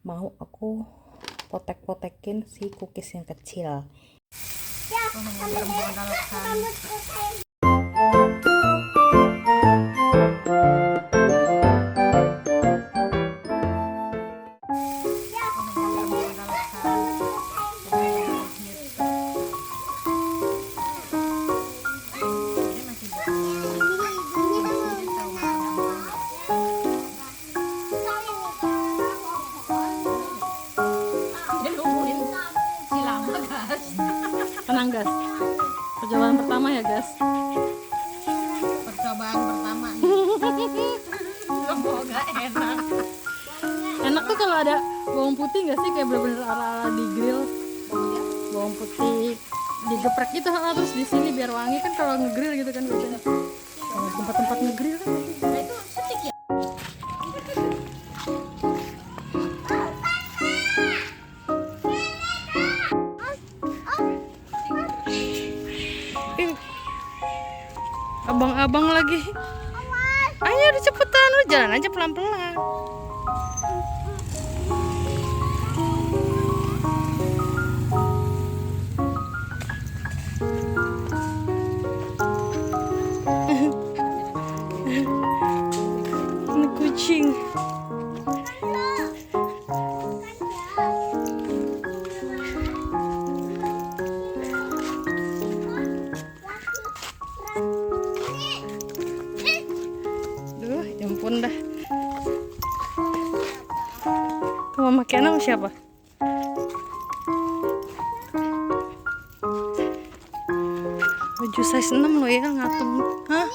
Mau aku potek-potekin si cookies yang kecil. Hanya bermodalkan Tenang gas, percobaan pertama ya gas. percobaan pertama nih. Semoga enak. Enak tuh kalau ada bawang putih nggak sih, kayak bener-bener ala-ala di grill. Bawang putih digeprek gitu, terus di sini biar wangi kan kalau ngegrill gitu kan biasanya. Kalau tempat-tempat ngegrill kan Nah, itu stick ya. abang-abang lagi. Ayo udah cepetan, lu jalan aja pelan-pelan. Ini kucing. Duh, ya ampun dah. Tuh Mama Kiana sama siapa? Baju size 6 loh ya, ngatung. Hah?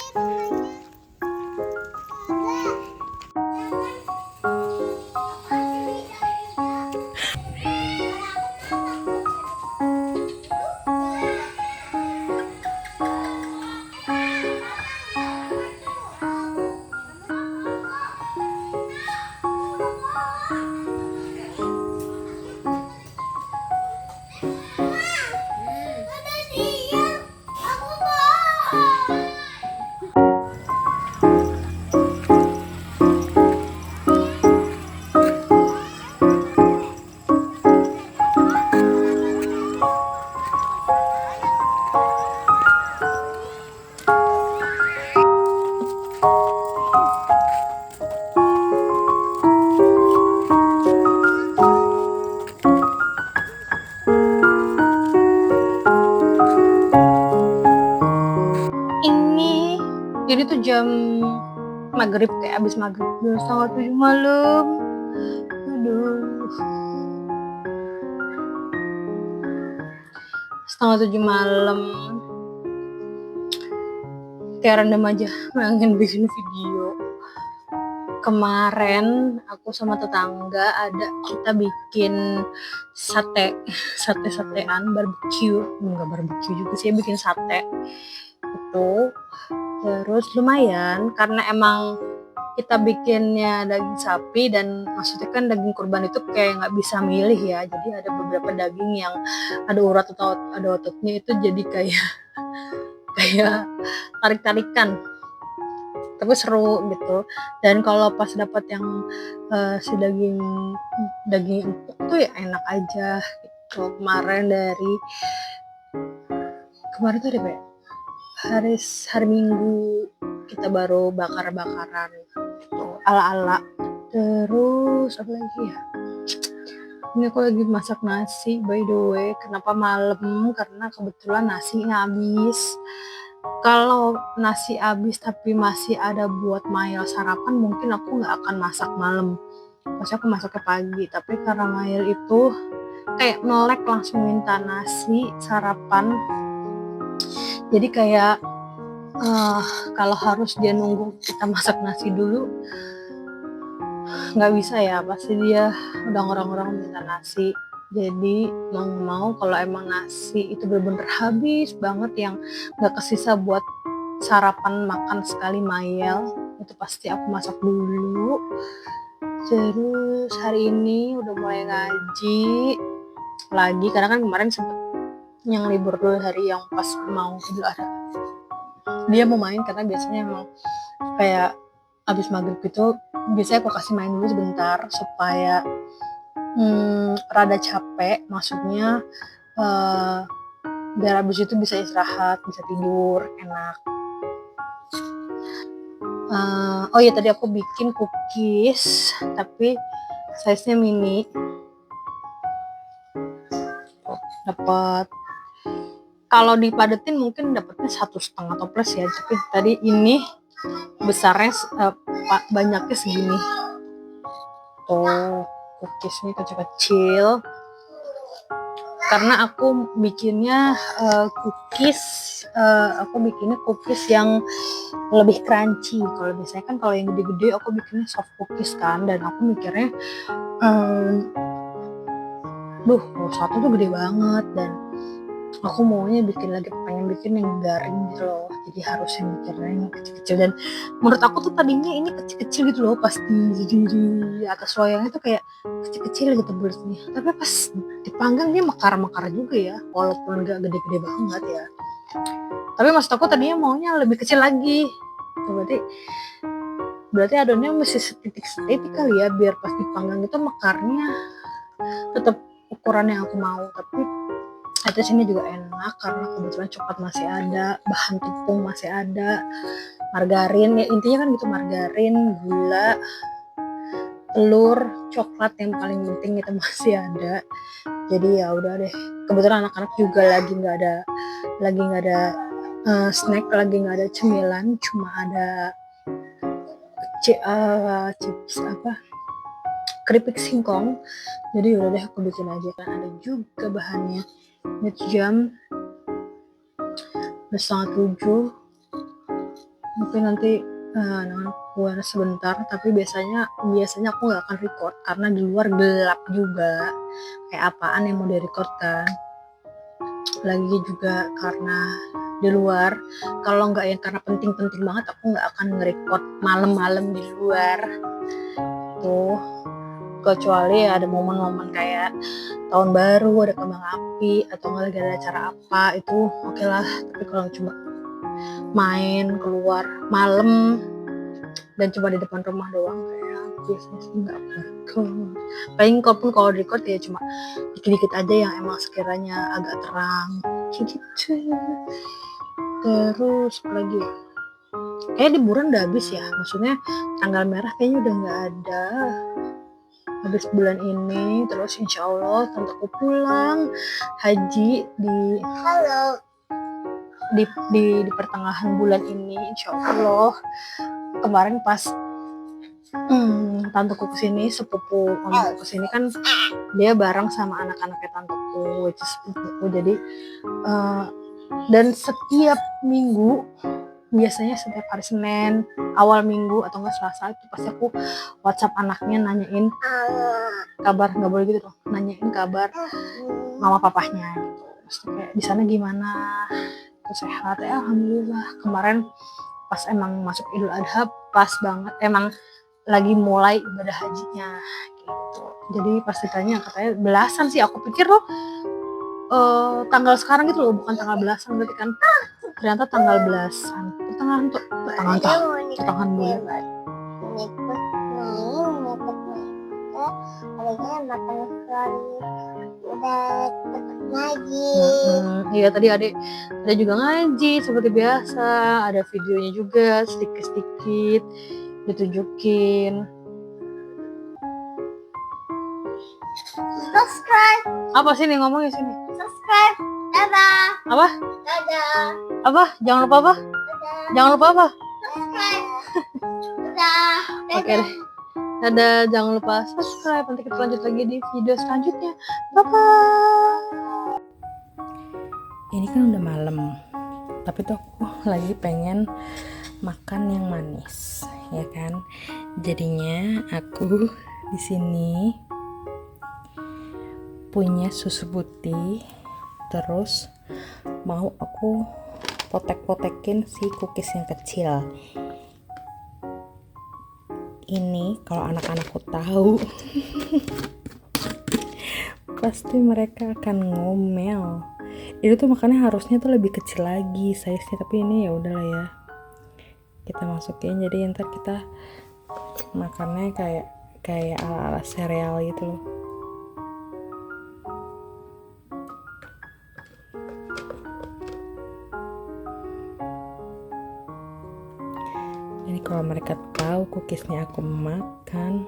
Ini tuh jam maghrib, kayak abis maghrib, udah 6:30 malam. Aduh, 6:30 malam. Kayak random aja pengen bikin video. Kemarin aku sama tetangga kita bikin satean barbecue. Enggak barbecue juga sih, bikin sate itu. Terus lumayan karena emang kita bikinnya daging sapi, dan maksudnya kan daging kurban itu kayak nggak bisa milih ya, jadi ada beberapa daging yang ada urat atau ada ototnya, itu jadi kayak tarik-tarikan, tapi seru gitu. Dan kalau pas dapat yang si daging empuk tuh ya enak aja gitu. Kemarin tuh ada apa ya? Hari Minggu kita baru bakar-bakaran gitu, ala-ala. Terus apa lagi ya? Ini aku lagi masak nasi, by the way. Kenapa malam? Karena kebetulan nasinya habis. Kalau nasi habis tapi masih ada buat Mail sarapan, mungkin aku nggak akan masak malam. Pasti aku masaknya pagi. Tapi karena Mail itu kayak melek langsung minta nasi sarapan, jadi kayak kalau harus dia nunggu kita masak nasi dulu, nggak bisa ya, pasti dia udah orang-orang minta nasi. Jadi mau kalau emang nasi itu bener-bener habis banget, yang nggak kesisa buat sarapan makan sekali Mayel, itu pasti aku masak dulu. Terus hari ini udah mulai ngaji lagi, karena kan kemarin sempet yang libur dulu hari yang pas mau Idul Adha. Dia mau main karena biasanya emang kayak habis maghrib itu biasanya aku kasih main dulu sebentar supaya rada capek, maksudnya biar habis itu bisa istirahat, bisa tidur enak. Oh iya, tadi aku bikin cookies tapi size-nya mini. Dapat, kalau dipadetin mungkin dapatnya 1,5 atau plus ya, tapi tadi ini besarnya banyaknya segini. Tuh cookiesnya kecil-kecil karena aku bikinnya cookies yang lebih crunchy. Kalau biasanya kan kalau yang gede-gede aku bikinnya soft cookies kan, dan aku mikirnya satu tuh gede banget dan aku maunya pengen bikin yang garing gitu loh, jadi harus yang bikinnya yang kecil-kecil. Dan menurut aku tuh tadinya ini kecil-kecil gitu loh, pas di atas loyangnya tuh kayak kecil-kecil gitu bulatnya, tapi pas dipanggang dia mekar-mekar juga ya, walaupun gak gede-gede banget ya. Tapi maksud aku tadinya maunya lebih kecil lagi, berarti adonnya mesti setitik-setitik kali ya, biar pas dipanggang itu mekarnya tetap ukuran yang aku mau. Tapi atas ini juga enak karena kebetulan coklat masih ada, bahan tepung masih ada, margarin ya, intinya kan gitu, margarin, gula, telur, coklat yang paling penting itu masih ada. Jadi ya udah deh, kebetulan anak-anak juga lagi nggak ada snack, lagi nggak ada cemilan, cuma ada chips keripik singkong. Jadi udah deh aku bikin aja, kan ada juga bahannya. Ini jam 6:30, mungkin nanti anak keluar sebentar, tapi biasanya aku nggak akan record karena di luar gelap juga, kayak apaan yang mau direcord kan. Lagi juga karena di luar, kalau nggak yang karena penting-penting banget aku nggak akan nge-record malam-malam di luar tuh, kecuali ada momen-momen kayak tahun baru, ada kembang api, atau nggak lagi ada acara apa, itu oke lah. Tapi kalau cuma main keluar malam dan cuma di depan rumah doang, kayak biasanya sih nggak record. Paling kalau record ya cuma dikit-dikit aja yang emang sekiranya agak terang gitu. Terus apa lagi ya, kayak liburan udah habis ya, maksudnya tanggal merah kayaknya udah nggak ada, habis bulan ini. Terus insya Allah tanteku pulang haji di pertengahan bulan ini insya Allah. Kemarin pas tanteku kesini, sepupu omku kesini kan, dia bareng sama anak-anaknya tanteku, which is sepupuku. Jadi dan setiap minggu, biasanya setiap hari Senin awal minggu atau enggak Selasa, itu pasti aku WhatsApp anaknya nanyain kabar, nggak boleh gitu loh, nanyain kabar mama papahnya gitu. Terus kayak di sana gimana, terus sehat ya alhamdulillah. Kemarin pas emang masuk Idul Adha, pas banget emang lagi mulai ibadah hajinya gitu. Jadi pas ditanya katanya belasan sih, aku pikir loh tanggal sekarang gitu loh, bukan tanggal belasan, berarti kan ternyata tanggal belasan, pertengahan bulan. Iya, tadi adek juga ngaji seperti biasa, ada videonya juga sedikit-sedikit ditunjukin. Subscribe. Apa sih nih ngomongnya sini? Subscribe. Dadah. Apa? Dadah. Apa? Jangan lupa apa? Dadah. Jangan lupa apa? Subscribe. Dadah. Oke deh. Dadah, jangan lupa subscribe. Nanti kita lanjut lagi di video selanjutnya. Bye-bye. Ini kan udah malam, tapi tuh aku lagi pengen makan yang manis, ya kan? Jadinya aku di sini punya susu putih, terus mau aku potek-potekin si cookies yang kecil. Ini kalau anak-anakku tahu pasti mereka akan ngomel. Itu tuh makanya harusnya tuh lebih kecil lagi size-nya, tapi ini ya udahlah ya. kita masukin, jadi ntar kita makannya kayak ala-ala sereal gitu loh. Jadi kalau mereka tahu cookiesnya aku makan,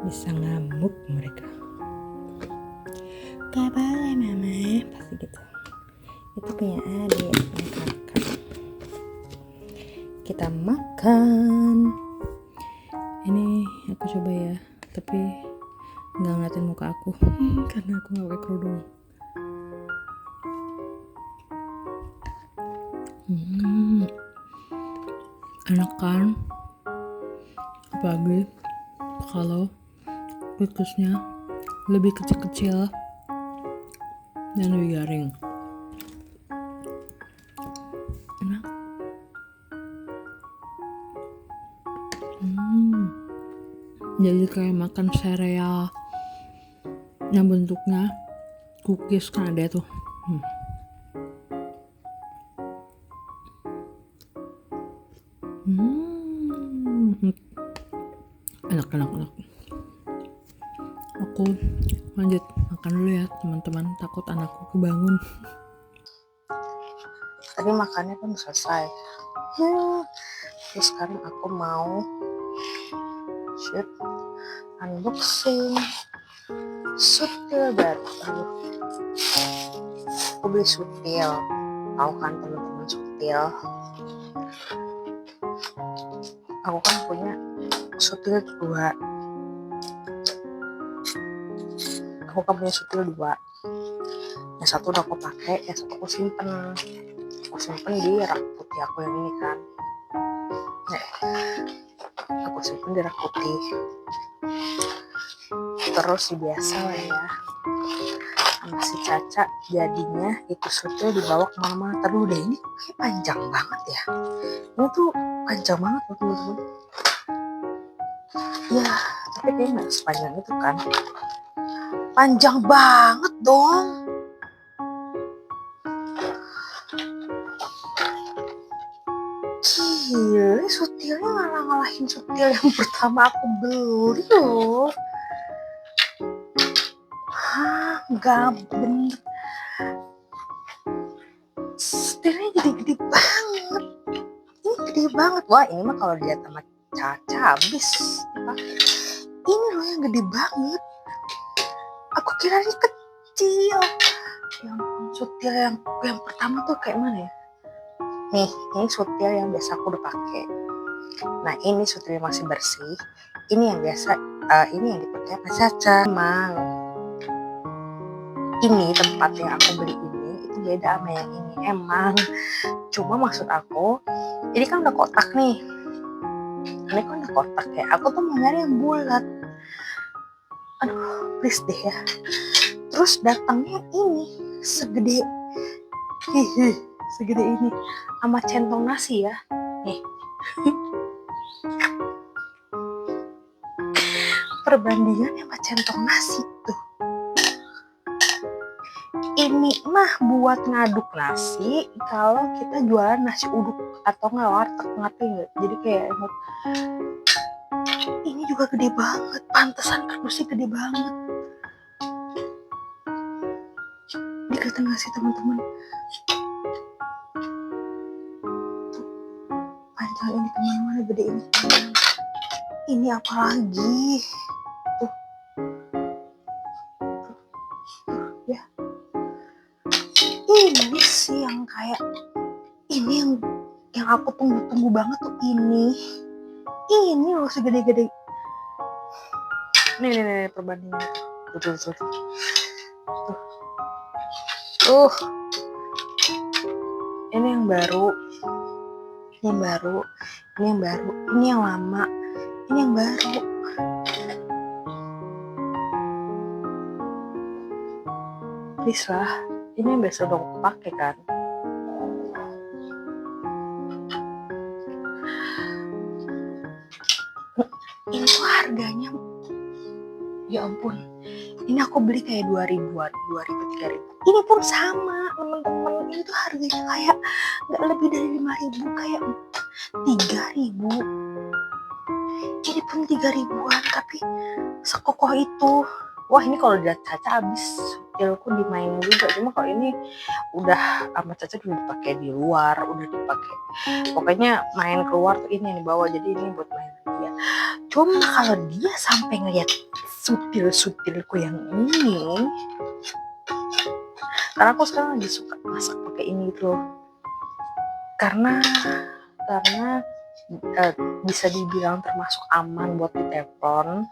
bisa ngamuk mereka. Gak boleh mama, pasti gitu. Itu punya adik, punya kakak. Kita makan. Ini aku coba ya, tapi nggak ngeliatin muka aku karena aku nggak pakai kerudung. Enak kan? Apalagi kalau cookiesnya lebih kecil-kecil dan lebih garing. Enak. Jadi kayak makan sereal yang bentuknya cookies kan ada tuh. Enak. Aku lanjut makan dulu ya teman-teman, takut anakku kebangun. Tadi makannya kan selesai. Terus sekarang aku mau shoot unboxing sutil baru. Aku beli sutil, tahu kan teman-teman sutil. Aku kan punya sutil 2. Yang satu udah aku pakai, yang satu aku simpen di rak putih aku yang ini kan. Aku simpen di rak putih. Terus biasa lah ya, sama si Caca jadinya itu sutil dibawa kemana-mana. Terus deh, ini kayak panjang banget ya. Ini tuh panjang banget loh teman-teman. Ya, tapi kayaknya nggak sepanjang itu kan. Panjang banget dong. Gila, sutilnya ngalahin sutil yang pertama aku beli loh. Gak bener. Sutilnya gede-gede banget. Ini gede banget. Wah, ini mah kalau dilihat sama Caca habis dipakai. Ini loh yang gede banget. Aku kira ini kecil. Yang sutil yang pertama tuh kayak mana ya? Nih, ini sutil yang biasa aku udah pakai. Nah, ini sutil masih bersih. Ini yang biasa, ini yang dipakai sama Caca. Emang ini tempat yang aku beli ini itu beda sama yang ini. Emang, cuma maksud aku, ini kan udah kotak nih. Ini kan udah kotak ya. Aku tuh mau nyari yang bulat. Aduh, please deh ya. Terus datangnya ini segede ini sama centong nasi ya. Nih. Perbandingannya sama centong nasi tuh. Ini mah buat ngaduk nasi kalau kita jualan nasi uduk atau nggak warteg, ngerti nggak? Jadi kayak ini juga gede banget, pantesan kardusnya gede banget. Dikata nggak sih teman-teman? Panjang ini kemana-mana, gede ini. Ini apa lagi? Tuh ya. Ini sih yang kayak ini yang aku tunggu banget tuh ini. Ini loh segede-gede. Nih perbandingan. Tuh. Ini yang baru. Ini yang baru. Ini yang lama. Ini yang baru. Please lah. Ini yang biasa udah aku pakai kan. Ini tuh harganya, ya ampun, Ini aku beli kayak 2.000-an, 2.000, 3.000. Ini pun sama teman-teman, ini tuh harganya kayak nggak lebih dari 5.000, kayak 3.000. Ini pun 3.000-an, tapi sekokoh itu. Wah, ini kalau udah Caca habis sutilku dimainin juga. Cuma kalau ini udah sama Caca udah dipakai di luar, udah dipakai. Pokoknya main keluar tuh ini yang dibawa. Jadi ini buat main dia. Cuma kalau dia sampai ngeliat sutil-sutilku yang ini, karena aku sekarang lagi suka masak pakai ini gitu loh. Karena bisa dibilang termasuk aman buat diteflon.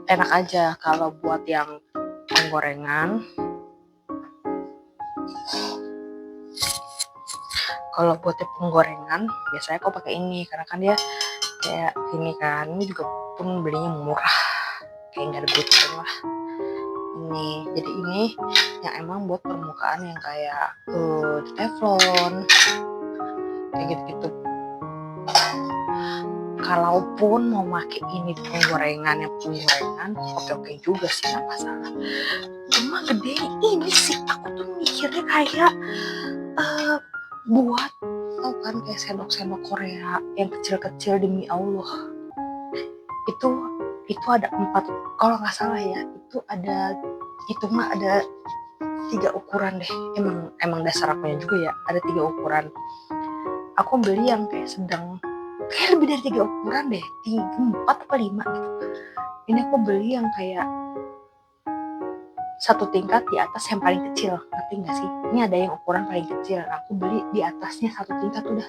Enak aja kalau buat yang penggorengan. Kalau buat yang penggorengan biasanya aku pakai ini karena kan dia kayak ini kan. Ini juga pun belinya murah, kayak nggak ada goceng lah. Ini jadi ini yang emang buat permukaan yang kayak teflon kayak gitu-gitu. Kalaupun mau pakai ini penggorengan oke juga sih, nggak masalah. Cuma gede ini sih aku tuh mikirnya kayak buat tau kan kayak sendok-sendok Korea yang kecil-kecil, demi Allah. Itu ada 4 kalau nggak salah ya, itu mah ada 3 ukuran deh. Emang dasar akunya juga ya ada 3 ukuran. Aku beli yang kayak sedang, kayak lebih dari 3 ukuran deh, 4 apa 5 gitu. Ini aku beli yang kayak 1 tingkat di atas yang paling kecil, ngerti nggak sih? Ini ada yang ukuran paling kecil, aku beli di atasnya 1 tingkat udah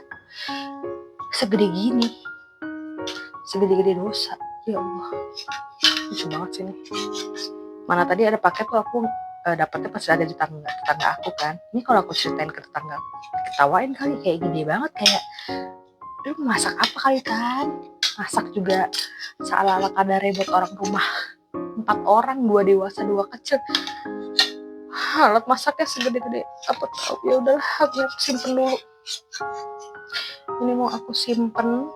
segede gini, segede-gede dosa. Ya Allah, lucu banget sih ini. Mana tadi ada paket tuh aku dapetnya pas ada di tetangga aku kan. Ini kalau aku ceritain ke tetangga ketawain kali, kayak gede banget, kayak lu masak apa kali kan? Masak juga seala-ala kadarnya buat orang rumah 4 orang, 2 dewasa 2 kecil. Alat masaknya segede-gede apa tau. Ya udahlah, aku simpen dulu. Ini mau aku simpen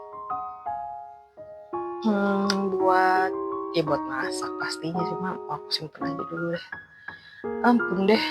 buat masak pastinya, cuma aku simpen aja dulu deh. Ampun deh.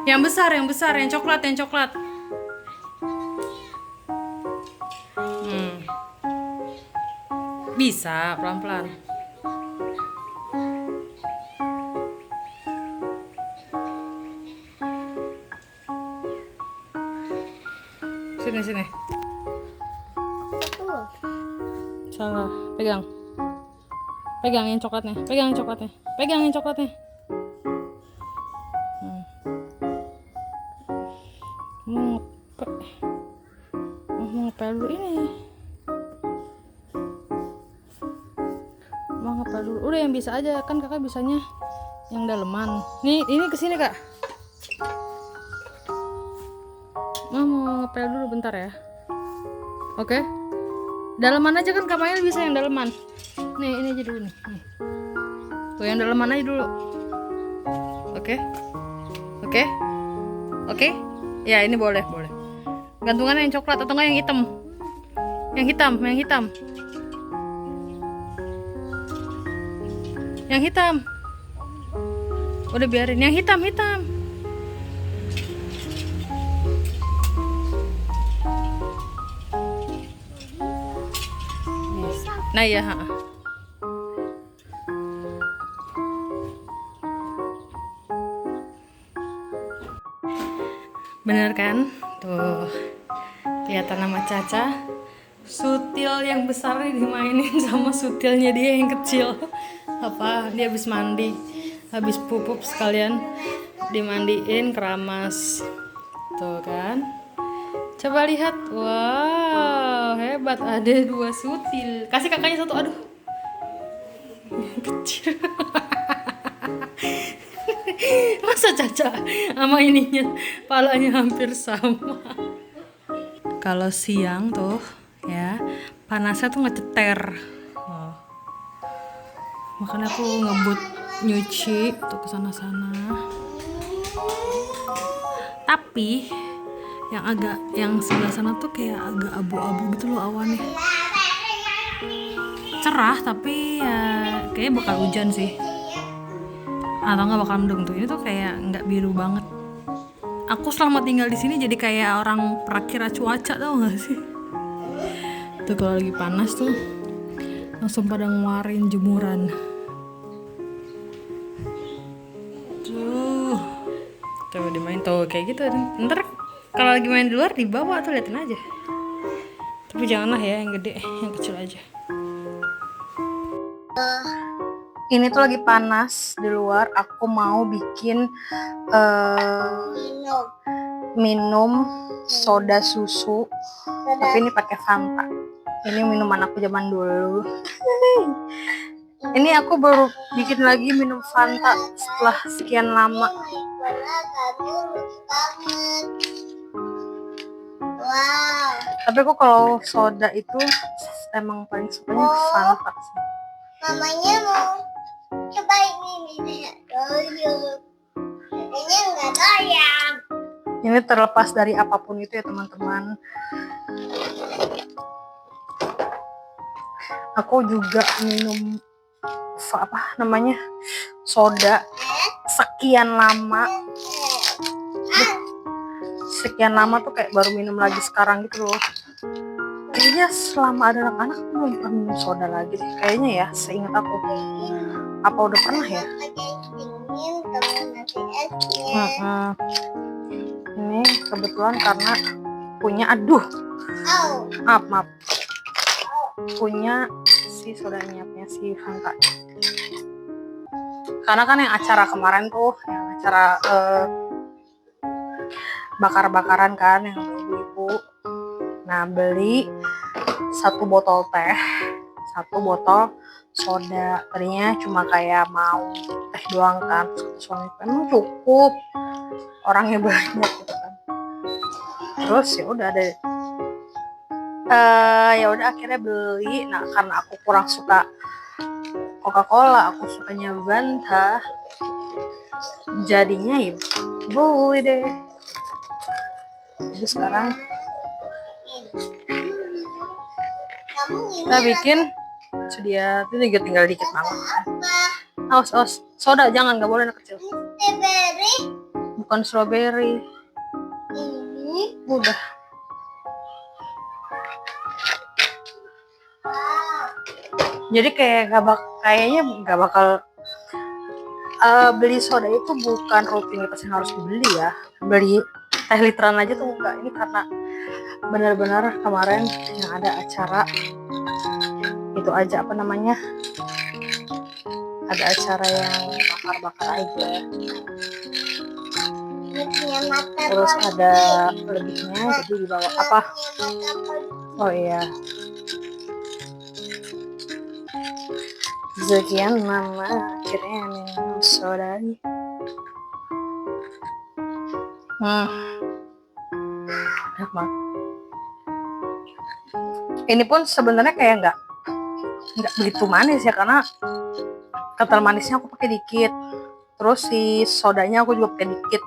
Yang besar, yang coklat. Bisa, pelan-pelan. Sini. Salah, pegang yang coklatnya. Mau ngepel dulu ini. Udah yang bisa aja, kan kakak bisanya yang daleman. Ini kesini kak. Mau ngepel dulu bentar ya. Oke. Daleman aja kan Kak Mail bisa yang daleman. Nih, ini aja dulu nih. Tuh yang daleman aja dulu. Oke. Ya, ini boleh. Gantungannya yang coklat atau enggak yang hitam? Yang hitam. Udah biarin yang hitam. Nah ya, bener kan? Tuh, kelihatan nama Caca. Sutil yang besar dimainin sama sutilnya dia yang kecil. Apa? Dia habis mandi, habis pupuk sekalian dimandiin, keramas. Tuh kan? Coba lihat. Wow, hebat, ada 2 sutil. Kasih kakaknya 1, aduh. yang kecil. Masa Caca sama ininya palanya hampir sama. Kalau siang tuh ya panasnya tuh ngeceter. Oh. Makanya aku ngebut nyuci untuk kesana-sana. Tapi yang sebelah sana tuh kayak agak abu-abu gitu loh awannya. Cerah tapi ya kayaknya bakal hujan sih. Atau nggak bakal mendung tuh. Ini tuh kayak nggak biru banget. Aku selama tinggal di sini jadi kayak orang perakira cuaca, tau nggak sih? Tuh kalau lagi panas tuh langsung pada ngeluarin jemuran. Tuh dimain tuh kayak gitu. Ntar kalau lagi main di luar dibawa tuh liatin aja. Tapi janganlah ya yang gede, yang kecil aja. Ini tuh lagi panas di luar. Aku mau bikin minum soda susu. Tapi ini pakai Fanta. Ini minuman aku zaman dulu. Ini aku baru bikin lagi minum Fanta setelah sekian lama. Wow. Tapi aku kalau soda itu emang paling sukanya Fanta sih. Mamanya mau coba ini doyok. Katanya nggak doyan. Ini terlepas dari apapun itu ya teman-teman. Aku juga minum soda sekian lama. Sekian lama tuh kayak baru minum lagi sekarang gitu loh. Kayaknya selama ada anak-anak aku belum pernah minum soda lagi deh. Kayaknya ya, seingat aku. Apa udah pernah ya? Ini kebetulan karena punya, maaf. Punya si sodanya, punya si Fanta. Karena kan yang acara kemarin tuh, yang acara bakar-bakaran kan yang ibu-ibu. Nah, beli 1 botol teh, 1 botol soda. Tadinya cuma kayak mau teh doang kan. Soalnya emang cukup, orangnya banyak gitu kan. Terus ya udah akhirnya beli. Nah, karena aku kurang suka Coca-Cola, aku sukanya Fanta. Jadinya ya beli deh. Jadi sekarang kita bikin sedia itu juga tinggal dikit banget. Awas, soda jangan, nggak boleh anak kecil. Strawberry. Bukan strawberry. Ini. Udah. Jadi kayaknya nggak bakal beli soda itu bukan rutinitas yang harus dibeli ya. Beli teh literan aja tuh enggak. Ini karena benar-benar kemarin yang ada acara itu aja, ada acara yang bakar-bakar aja. Terus ada lebihnya, jadi dibawa apa? Oh iya, sekian lama akhirnya minum soda. Enak banget. Ini pun sebenarnya kayak nggak begitu manis ya, karena kental manisnya aku pakai dikit. Terus si sodanya aku juga pakai dikit.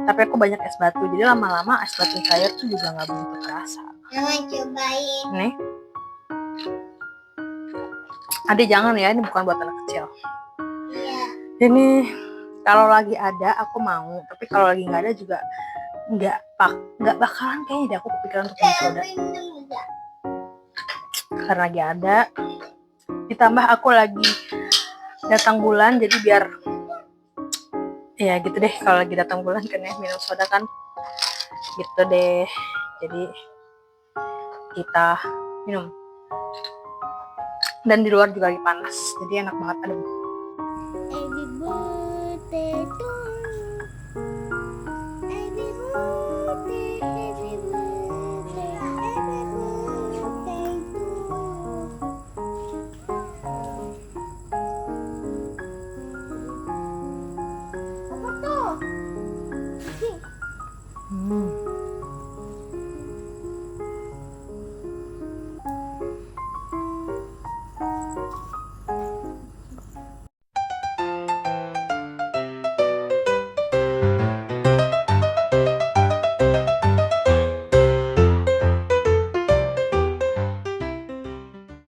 Tapi aku banyak es batu, jadi lama-lama es batu cair tuh juga nggak begitu terasa. Jangan cobain. Nih, Adik jangan ya, ini bukan buat anak kecil. Iya. Ini kalau lagi ada aku mau, tapi kalau lagi nggak ada juga nggak bakalan kayaknya deh aku kepikiran untuk beli soda. Karena lagi ada, ditambah aku lagi datang bulan, jadi biar ya gitu deh, kalau lagi datang bulan kan ya minum soda kan gitu deh, jadi kita minum. Dan di luar juga lagi panas, jadi enak banget. Aduh. Happy birthday to you. Happy birthday, happy birthday, happy birthday to you.